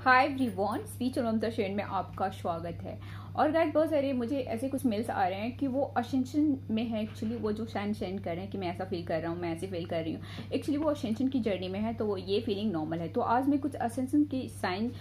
Hi everyone, speech on the shade में आपका स्वागत है। और गाइस, बहुत सारे मुझे ऐसे कुछ मेल्स आ रहे हैं कि वो असेंशन में है। एक्चुअली वो जो साइन सेंड कर रहे हैं कि मैं ऐसा फील कर रहा हूँ, मैं ऐसे फील कर रही हूँ, एक्चुअली वो असेंशन की जर्नी में है, तो वो ये फीलिंग नॉर्मल है। तो आज मैं कुछ असेंशन की साइन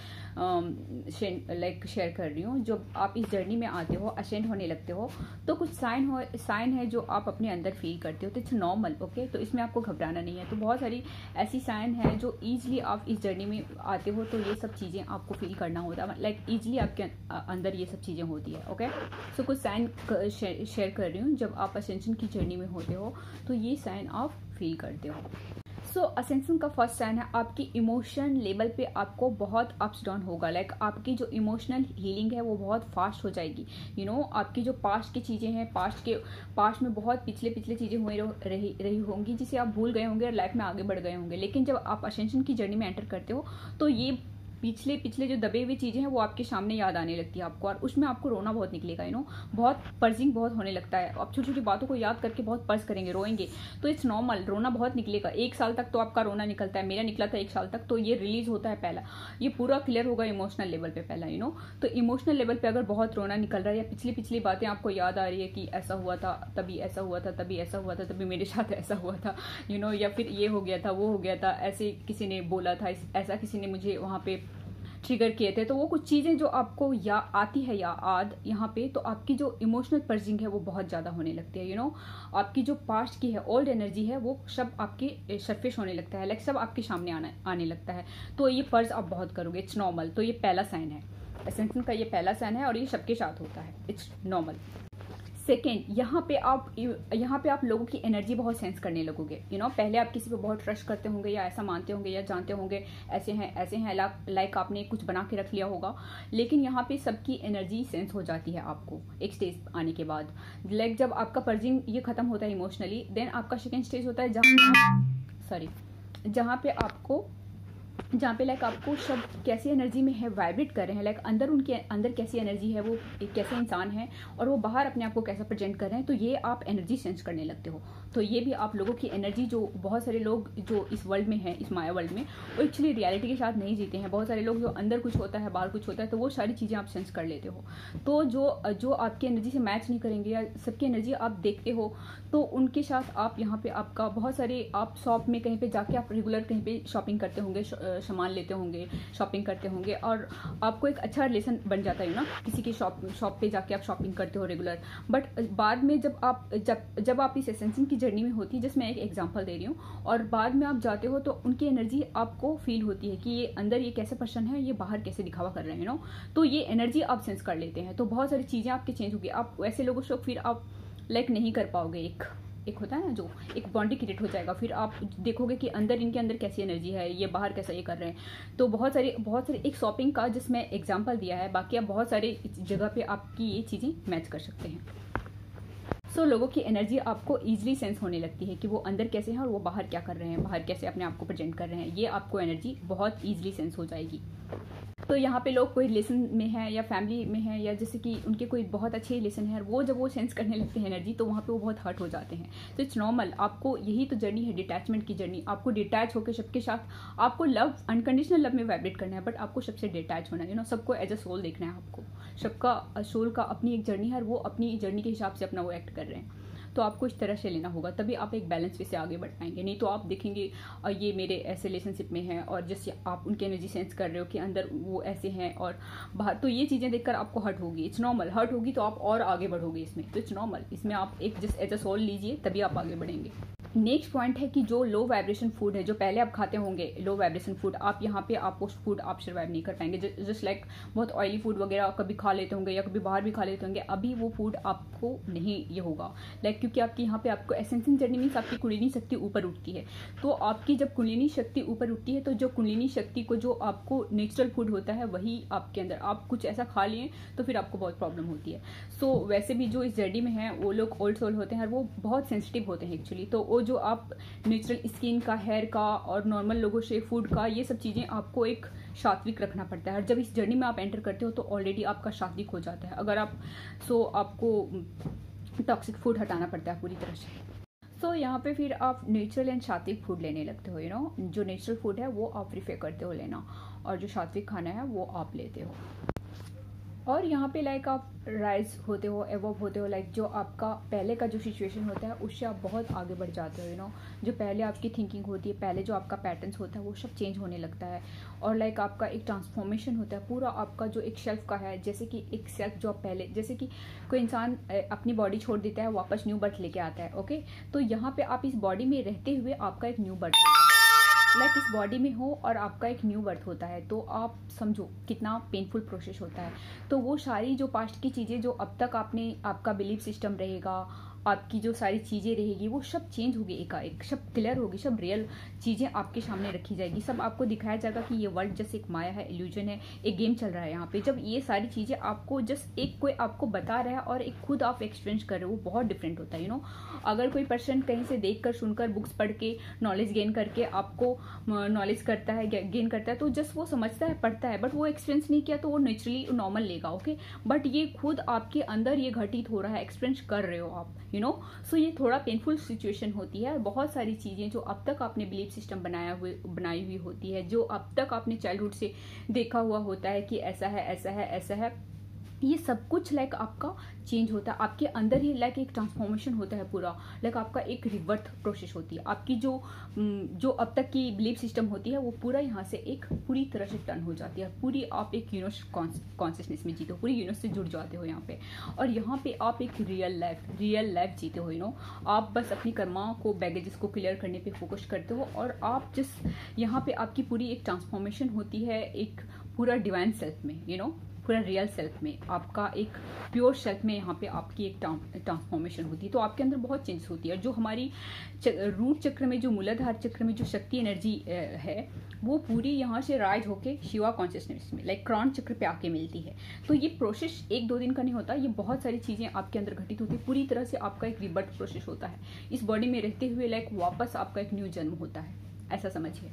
शेयर कर रही हूँ। जब आप इस जर्नी में आते हो, असेंड होने लगते हो, तो कुछ साइन है जो आप अपने अंदर फील करते हो। तो इट्स नॉर्मल, ओके। तो इसमें आपको घबराना नहीं है। तो बहुत सारी ऐसी साइन है जो ईजिली आप इस जर्नी में आते हो तो ये सब चीज़ें आपको फील करना होता है, लाइक ईजिली आपके अंदर ये सब चीज़ें होती है, ओके। सो कुछ साइन शेयर कर रही हूँ। जब आप असेंशन की जर्नी में होते हो तो ये साइन आप फील करते हो। सो असेंशन का फर्स्ट साइन है, आपकी इमोशन लेवल पे आपको बहुत अप्स डाउन होगा। लाइक आपकी जो इमोशनल हीलिंग है वो बहुत फास्ट हो जाएगी। आपकी जो पास्ट की चीज़ें हैं, पास्ट में बहुत पिछले चीज़ें हुई रही होंगी जिसे आप भूल गए होंगे और लाइफ में आगे बढ़ गए होंगे। लेकिन जब आप असेंशन की जर्नी में एंटर करते हो तो ये पिछले जो दबे हुई चीज़ें हैं वो आपके सामने याद आने लगती है आपको, और उसमें आपको रोना बहुत निकलेगा। बहुत पर्जिंग बहुत होने लगता है। आप छोटी छोटी बातों को याद करके बहुत पर्ज करेंगे, रोएंगे। तो इट्स नॉर्मल, रोना बहुत निकलेगा। 1 साल तक तो आपका रोना निकलता है, मेरा निकला था 1 साल तक। तो ये रिलीज होता है पहला, ये पूरा क्लियर होगा इमोशनल लेवल पे पहला। तो इमोशनल लेवल पे अगर बहुत रोना निकल रहा है या पिछली बातें आपको याद आ रही है कि ऐसा हुआ था, तभी ऐसा हुआ था, तभी ऐसा हुआ था, तभी मेरे साथ ऐसा हुआ था, या फिर ये हो गया था, वो हो गया था, ऐसे किसी ने बोला था, ऐसा किसी ने मुझे वहाँ पे ट्रिगर किए थे। तो वो कुछ चीज़ें जो आपको आती है याद यहाँ पे, तो आपकी जो इमोशनल पर्जिंग है वो बहुत ज़्यादा होने लगती है। आपकी जो पास्ट की है, ओल्ड एनर्जी है, वो सब आपके सरफेस होने लगता है, लाइक सब आपके सामने आने लगता है। तो ये पर्ज आप बहुत करोगे, इट्स नॉर्मल। तो ये पहला साइन है, असेंशन का ये पहला साइन है और ये सबके साथ होता है, इट्स नॉर्मल। सेकेंड, यहाँ पे आप लोगों की एनर्जी बहुत सेंस करने लगोगे। पहले आप किसी पे बहुत ट्रस्ट करते होंगे या ऐसा मानते होंगे या जानते होंगे ऐसे हैं लाइक आपने कुछ बना के रख लिया होगा। लेकिन यहाँ पे सबकी एनर्जी सेंस हो जाती है आपको एक स्टेज आने के बाद। लाइक जब आपका पर्जिंग ये खत्म होता है इमोशनली, देन आपका सेकेंड स्टेज होता है जहाँ पे लाइक आपको सब कैसी एनर्जी में है, वाइब्रेट कर रहे हैं। लाइक उनके अंदर कैसी एनर्जी है, वो एक कैसे इंसान है और वो बाहर अपने आप को कैसा प्रेजेंट कर रहे हैं। तो ये आप एनर्जी सेंस करने लगते हो। तो ये भी आप लोगों की एनर्जी, जो बहुत सारे लोग जो इस वर्ल्ड में हैं, इस माया वर्ल्ड में, वो एक्चुअली रियलिटी के साथ नहीं जीते हैं। बहुत सारे लोग जो अंदर कुछ होता है, बाहर कुछ होता है, तो वो सारी चीज़ें आप सेंस कर लेते हो। तो जो आपकी एनर्जी से मैच नहीं करेंगे या सबकी एनर्जी आप देखते हो, तो उनके साथ आप यहाँ पे आपका बहुत सारे, आप शॉप में कहीं पे जाके आप रेगुलर कहीं पे शॉपिंग करते होंगे, सामान लेते होंगे, शॉपिंग करते होंगे, और आपको एक अच्छा रिलेशन बन जाता है किसी की शॉप पे जाके आप शॉपिंग करते हो रेगुलर। बट बाद में जब आप इस असेंशन की जर्नी में होती है, जस्ट मैं एक एग्जांपल दे रही हूँ, और बाद में आप जाते हो तो उनकी एनर्जी आपको फील होती है कि ये अंदर ये कैसे पर्सन है, ये बाहर कैसे दिखावा कर रहे हैं। तो ये एनर्जी आप सेंस कर लेते हैं। तो बहुत सारी चीज़ें आपके चेंज होगी। आप वैसे लोगों से फिर आप लाइक नहीं कर पाओगे। एक होता है ना, जो एक बॉन्डिंग क्रिएट हो जाएगा। फिर आप देखोगे कि इनके अंदर कैसी एनर्जी है, ये बाहर कैसा ये कर रहे हैं। तो बहुत सारे एक शॉपिंग का जिसमें एग्जांपल दिया है, बाकी आप बहुत सारे जगह पे आपकी ये चीज़ें मैच कर सकते हैं। सो लोगों की एनर्जी आपको ईजिली सेंस होने लगती है कि वो अंदर कैसे हैं और वो बाहर क्या कर रहे हैं, बाहर कैसे अपने आप को प्रेजेंट कर रहे हैं। ये आपको एनर्जी बहुत ईजिली सेंस हो जाएगी। तो यहाँ पे लोग कोई रिलेशन में है या फैमिली में है, या जैसे कि उनके कोई बहुत अच्छे रिलेशन है, वो जब वो सेंस करने लगते हैं एनर्जी, तो वहाँ पे वो बहुत हर्ट हो जाते हैं। तो इट्स नॉर्मल। आपको यही तो जर्नी है, डिटैचमेंट की जर्नी। आपको डिटैच होकर सबके साथ, आपको लव, अनकंडीशनल लव में वाइब्रेट करना है, बट आपको सबसे डिटैच होना है। सबको एज अ सोल देखना है आपको। सबका सोल का अपनी एक जर्नी है, वो अपनी जर्नी के हिसाब से अपना वो एक्ट कर रहे हैं। तो आपको इस तरह से लेना होगा, तभी आप एक बैलेंस वे से आगे बढ़ पाएंगे। नहीं तो आप देखेंगे ये मेरे ऐसे रिलेशनशिप में है, और जैसे आप उनकी एनर्जी सेंस कर रहे हो कि अंदर वो ऐसे हैं और बाहर, तो ये चीज़ें देखकर आपको हर्ट होगी। It's normal. हर्ट होगी तो आप और आगे बढ़ोगे इसमें। तो इट्स नॉर्मल। इसमें आप एक जस्ट एज अ सोल लीजिए, तभी आप आगे बढ़ेंगे। नेक्स्ट पॉइंट है कि जो लो वाइब्रेशन फूड है, जो पहले आप खाते होंगे लो वाइब्रेशन फूड, आप यहाँ पे आप वो फूड आप सर्वाइव नहीं कर पाएंगे। जस्ट लाइक बहुत ऑयली फूड वगैरह कभी खा लेते होंगे या कभी बाहर भी खा लेते होंगे, अभी वो फूड आपको नहीं ये होगा। लाइक क्योंकि आपकी यहाँ पे आपको एसेंशियल जर्नी मीन्स आपकी कुंडलिनी शक्ति ऊपर उठती है। तो आपकी जब कुंडलिनी शक्ति ऊपर उठती है, तो जो कुंडलिनी शक्ति को जो आपको नेचुरल फूड होता है वही आपके अंदर, आप कुछ ऐसा खा लिए तो फिर आपको बहुत प्रॉब्लम होती है। सो वैसे भी जो इस जर्नी में है वो लोग ओल्ड सोल होते हैं, वो बहुत सेंसिटिव होते हैं एक्चुअली। तो वो जो आप नेचुरल स्किन का, हेयर का और नॉर्मल लोगों से फूड का, ये सब चीज़ें आपको एक सात्विक रखना पड़ता है। और जब इस जर्नी में आप एंटर करते हो तो ऑलरेडी आपका सात्विक हो जाता है। अगर आप आपको टॉक्सिक फूड हटाना पड़ता है पूरी तरह से। सो यहाँ पे फिर आप नेचुरल एंड सात्विक फूड लेने लगते हो। जो नेचुरल फूड है वो आप प्रीफर करते हो लेना। और जो सात्विक खाना है वो आप लेते हो। और यहाँ पे लाइक आप राइज होते हो, एवॉव होते हो, लाइक जो आपका पहले का जो सिचुएशन होता है उससे आप बहुत आगे बढ़ जाते हो, यू नो। जो पहले आपकी थिंकिंग होती है, पहले जो आपका पैटर्न्स होता है वो सब चेंज होने लगता है। और लाइक आपका एक ट्रांसफॉर्मेशन होता है पूरा आपका जो एक सेल्फ का है। जैसे कि एक सेल्फ जो आप पहले, जैसे कि कोई इंसान अपनी बॉडी छोड़ देता है, वापस न्यू बर्थ लेके आता है, ओके। तो यहाँ पे आप इस बॉडी में रहते हुए आपका एक न्यू बर्थ होता है, लाइक इस बॉडी में हो और आपका एक न्यू बर्थ होता है। तो आप समझो कितना पेनफुल प्रोसेस होता है। तो वो सारी जो पास्ट की चीज़ें जो अब तक आपने, आपका बिलीफ सिस्टम रहेगा, आपकी जो सारी चीज़ें रहेगी वो सब चेंज होगी, एकाएक सब क्लियर होगी, सब रियल चीज़ें आपके सामने रखी जाएगी। सब आपको दिखाया जाएगा कि ये वर्ल्ड जैसे एक माया है, इल्यूजन है, एक गेम चल रहा है यहाँ पे। जब ये सारी चीज़ें आपको जस्ट एक कोई आपको बता रहा है और एक खुद आप एक्सपीरियंस कर रहे हो, वो बहुत डिफरेंट होता है, यू नो। अगर कोई पर्सन कहीं से देख कर, सुनकर, बुक्स पढ़ के नॉलेज गेन करके आपको नॉलेज करता है, गेन करता है, तो जस्ट वो समझता है, पढ़ता है, बट वो एक्सपीरियंस नहीं किया तो वो नेचुरली नॉर्मल लेगा, ओके। बट ये खुद आपके अंदर ये घटित हो रहा है, एक्सपीरियंस कर रहे हो आप, यू नो। सो ये थोड़ा पेनफुल सिचुएशन होती है। बहुत सारी चीज़ें जो अब तक आपने बिलीफ सिस्टम बनाई हुई होती है, जो अब तक आपने चाइल्डहुड से देखा हुआ होता है कि ऐसा है, ऐसा है, ऐसा है, ये सब कुछ लाइक आपका चेंज होता है आपके अंदर ही, लाइक एक ट्रांसफॉर्मेशन होता है पूरा, लाइक आपका एक रिबर्थ प्रोसेस होती है। आपकी जो अब तक की बिलीफ सिस्टम होती है वो पूरा यहाँ से एक पूरी तरह से टर्न हो जाती है। पूरी आप एक यूनिवर्स कॉन्शियसनेस में जीते हो, पूरी यूनिवर्स से जुड़ जाते हो यहाँ पे। और यहाँ पे आप एक रियल लाइफ जीते हो, यू नो। आप बस अपनी कर्मा को, बैगेजेस को क्लियर करने पे फोकस करते हो और आप जिस यहाँ पे आपकी पूरी एक ट्रांसफॉर्मेशन होती है, एक पूरा डिवाइन सेल्फ में, यू नो, पूरा रियल सेल्फ में, आपका एक प्योर सेल्फ में यहाँ पे आपकी एक ट्रांसफॉर्मेशन होती है। तो आपके अंदर बहुत चेंजेस होती है। जो हमारी रूट चक्र में, जो मूलाधार चक्र में जो शक्ति एनर्जी है वो पूरी यहाँ से राइज होके शिवा कॉन्शियसनेस में, लाइक क्रॉन चक्र पे आके मिलती है। तो ये प्रोसेस 1-2 दिन का नहीं होता, ये बहुत सारी चीज़ें आपके अंदर घटित होती है। पूरी तरह से आपका एक रिबर्थ प्रोसेस होता है इस बॉडी में रहते हुए, लाइक वापस आपका एक न्यू जन्म होता है, ऐसा समझिए।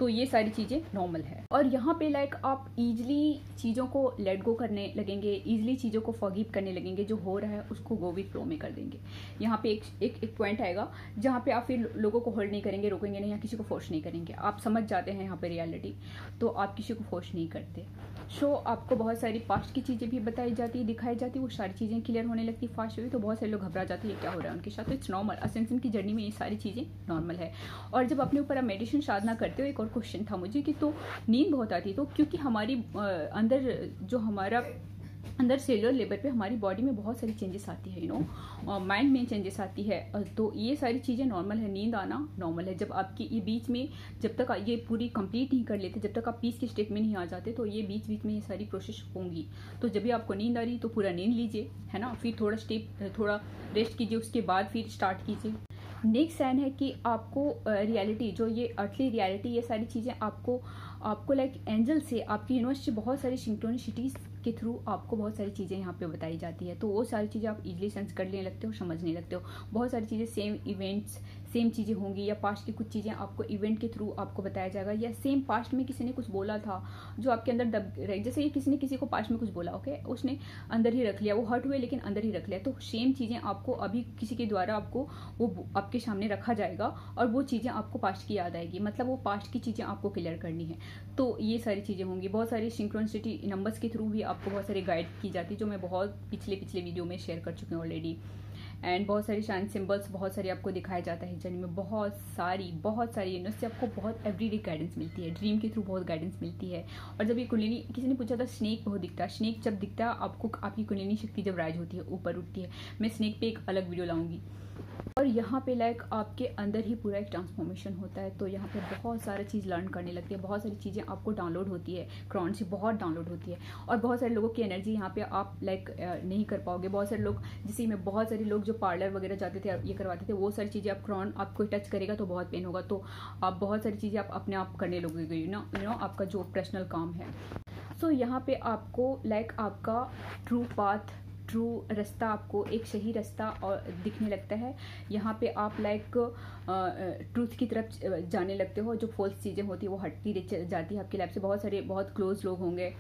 तो ये सारी चीज़ें नॉर्मल है। और यहाँ पे लाइक आप इजीली चीज़ों को लेट गो करने लगेंगे, इजीली चीज़ों को फॉरगिव करने लगेंगे। जो हो रहा है उसको गो विथ फ्लो में कर देंगे। यहाँ पे एक पॉइंट आएगा जहाँ पे आप फिर लोगों को होल्ड नहीं करेंगे, रोकेंगे नहीं, या किसी को फोर्स नहीं करेंगे। आप समझ जाते हैं यहाँ पे रियलिटी, तो आप किसी को फोर्स नहीं करते। सो आपको बहुत सारी पास्ट की चीज़ें भी बताई जाती है, दिखाई जाती है, वो सारी चीज़ें क्लियर होने लगती है फास्ट हुई। तो बहुत सारे लोग घबरा जाते हैं क्या हो रहा है उनके साथ। तो इट्स नॉर्मल, असेंशन की जर्नी में ये सारी चीज़ें नॉर्मल है। और जब अपने ऊपर आप मेडिटेशन साधना करते हो, एक और क्वेश्चन था मुझे कि तो नींद बहुत आती है, तो क्योंकि हमारी अंदर जो हमारा अंदर सेलुलर लेवल पे हमारी बॉडी में बहुत सारी चेंजेस आती है, यू नो, माइंड में चेंजेस आती है। तो ये सारी चीज़ें नॉर्मल है, नींद आना नॉर्मल है। जब आपकी ये बीच में, जब तक ये पूरी कंप्लीट नहीं कर लेते, जब तक आप पीस के स्टेट में नहीं आ जाते, तो ये बीच बीच में ये सारी प्रोसेस होंगी। तो जब भी आपको नींद आ रही तो पूरा नींद लीजिए, है ना, फिर थोड़ा रेस्ट कीजिए, उसके बाद फिर स्टार्ट कीजिए। नेक्स्ट साइन है कि आपको रियलिटी, जो ये अर्थली रियलिटी, ये सारी चीज़ें आपको लाइक एंजल से, आपकी यूनिवर्स से बहुत सारी सिंक्रोनिसिटीज़ के थ्रू आपको बहुत सारी चीज़ें यहाँ पे बताई जाती है। तो वो सारी चीज़ें आप इजीली सेंस कर लेने लगते हो, समझने लगते हो। बहुत सारी चीज़ें सेम इवेंट्स, सेम चीज़ें होंगी, या पास्ट की कुछ चीज़ें आपको इवेंट के थ्रू आपको बताया जाएगा, या सेम पास्ट में किसी ने कुछ बोला था जो आपके अंदर दब रहे। जैसे ये किसी ने किसी को पास्ट में कुछ बोला, ओके, उसने अंदर ही रख लिया, वो हर्ट हुए लेकिन अंदर ही रख लिया। तो सेम चीज़ें आपको अभी किसी के द्वारा आपको वो आपके सामने रखा जाएगा और वो चीज़ें आपको पास्ट की याद आएगी, मतलब वो पास्ट की चीज़ें आपको क्लियर करनी है। तो ये सारी चीज़ें होंगी। बहुत सारी सिंक्रोनिसिटी नंबर्स के थ्रू भी आपको बहुत सारी गाइड की जाती है, जो मैं बहुत पिछले वीडियो में शेयर कर चुकी हूँ ऑलरेडी। एंड बहुत सारी शाइन सिंबल्स, बहुत सारी आपको दिखाया जाता है जर्नी में, बहुत सारी यूनिवर्स से आपको बहुत एवरीडे गाइडेंस मिलती है, ड्रीम के थ्रू बहुत गाइडेंस मिलती है। और जब ये कुंडलिनी, किसी ने पूछा था स्नेक बहुत दिखता है, स्नेक जब दिखता है आपको, आपकी कुंडलिनी शक्ति जब राइज होती है, ऊपर उठती है। मैं स्नेक पे एक अलग वीडियो लाऊंगी। और यहाँ पे लाइक आपके अंदर ही पूरा एक ट्रांसफॉर्मेशन होता है। तो यहाँ पे बहुत सारी चीज़ लर्न करने लगती है, बहुत सारी चीज़ें आपको डाउनलोड होती है, क्रॉन से बहुत डाउनलोड होती है। और बहुत सारे लोगों की एनर्जी यहाँ पे आप लाइक नहीं कर पाओगे। बहुत सारे लोग, जैसे मैं, बहुत सारे लोग जो पार्लर वगैरह जाते थे, ये करवाते थे, वो सारी चीज़ें आप क्रॉन आपको टच करेगा तो बहुत पेन होगा। तो आप बहुत सारी चीज़ें आप अपने आप करने लगोगे, यू नो आपका जो पर्सनल काम है। सो यहाँ पे आपको लाइक आपका ट्रू पाथ, ट्रू रास्ता, आपको एक सही रास्ता और दिखने लगता है। यहाँ पे आप लाइक ट्रूथ की तरफ जाने लगते हो। जो फॉल्स चीज़ें होती है वो हटती जाती है आपकी लाइफ से। बहुत सारे बहुत क्लोज लोग होंगे,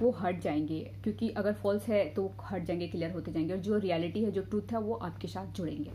वो हट जाएंगे, क्योंकि अगर फॉल्स है तो हट जाएंगे, क्लियर होते जाएंगे। और जो रियलिटी है, जो ट्रूथ है, वो आपके साथ जुड़ेंगे।